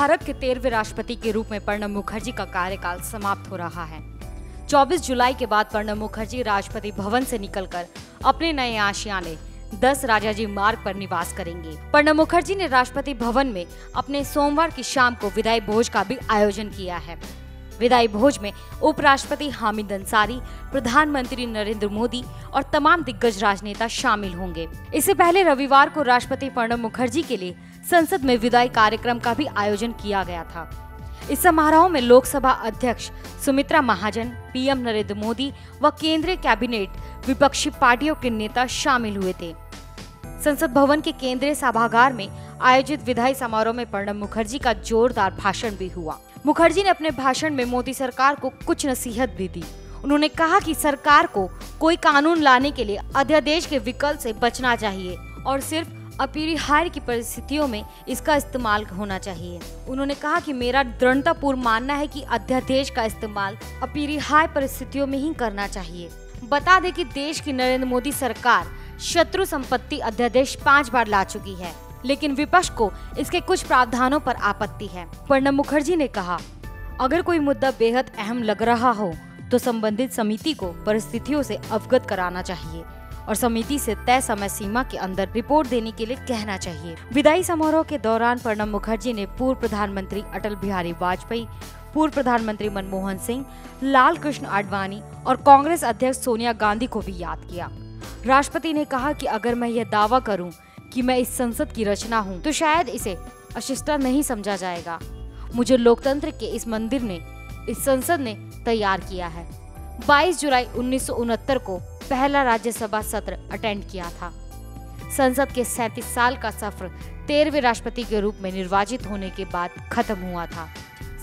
भारत के 13वें राष्ट्रपति के रूप में प्रणब मुखर्जी का कार्यकाल समाप्त हो रहा है। 24 जुलाई के बाद प्रणब मुखर्जी राष्ट्रपति भवन से निकलकर अपने नए आशियाने 10 राजाजी मार्ग पर निवास करेंगे। प्रणब मुखर्जी ने राष्ट्रपति भवन में अपने सोमवार की शाम को विदाई भोज का भी आयोजन किया है। विदाई भोज में उपराष्ट्रपति हामिद अंसारी, प्रधानमंत्री नरेंद्र मोदी और तमाम दिग्गज राजनेता शामिल होंगे। इससे पहले रविवार को राष्ट्रपति प्रणब मुखर्जी के लिए संसद में विदाई कार्यक्रम का भी आयोजन किया गया था। इस समारोह में लोकसभा अध्यक्ष सुमित्रा महाजन, पीएम नरेंद्र मोदी व केंद्रीय कैबिनेट विपक्षी पार्टियों के नेता शामिल हुए थे। संसद भवन के केंद्रीय सभागार में आयोजित विदाई समारोह में प्रणब मुखर्जी का जोरदार भाषण भी हुआ। मुखर्जी ने अपने भाषण में मोदी सरकार को कुछ नसीहत भी दी। उन्होंने कहा कि सरकार को कोई कानून लाने के लिए अध्यादेश के विकल्प से बचना चाहिए और सिर्फ अपरिहार्य की परिस्थितियों में इसका इस्तेमाल होना चाहिए। उन्होंने कहा कि मेरा दृढ़तापूर्व मानना है कि अध्यादेश का इस्तेमाल अपरिहार्य परिस्थितियों में ही करना चाहिए। बता दें कि देश की नरेंद्र मोदी सरकार शत्रु संपत्ति अध्यादेश 5 बार ला चुकी है, लेकिन विपक्ष को इसके कुछ प्रावधानों पर आपत्ति है। प्रणब मुखर्जी ने कहा, अगर कोई मुद्दा बेहद अहम लग रहा हो तो संबंधित समिति को परिस्थितियों से अवगत कराना चाहिए और समिति से तय समय सीमा के अंदर रिपोर्ट देने के लिए कहना चाहिए। विदाई समारोह के दौरान प्रणब मुखर्जी ने पूर्व प्रधानमंत्री अटल बिहारी वाजपेयी, पूर्व प्रधानमंत्री मनमोहन सिंह, लाल कृष्ण आडवाणी और कांग्रेस अध्यक्ष सोनिया गांधी को भी याद किया। राष्ट्रपति ने कहा कि अगर मैं यह दावा करूं कि मैं इस संसद की रचना हूं, तो शायद इसे अशिष्ट नहीं समझा जाएगा। मुझे लोकतंत्र के इस मंदिर ने, इस संसद ने तैयार किया है। 22 जुलाई 1969 को पहला राज्यसभा सत्र अटेंड किया था। संसद के 37 साल का सफर 13वें राष्ट्रपति के रूप में निर्वाचित होने के बाद खत्म हुआ था।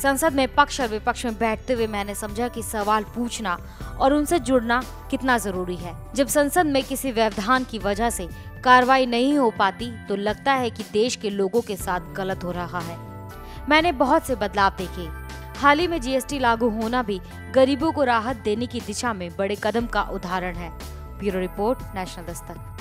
संसद में पक्ष और विपक्ष में बैठते हुए मैंने समझा कि सवाल पूछना और उनसे जुड़ना कितना जरूरी है। जब संसद में किसी व्यवधान की वजह से कार्रवाई नहीं हो पाती तो लगता है कि देश के लोगों के साथ गलत हो रहा है। मैंने बहुत से बदलाव देखे। हाल ही में जीएसटी लागू होना भी गरीबों को राहत देने की दिशा में बड़े कदम का उदाहरण है। Bureau report, national Dastak.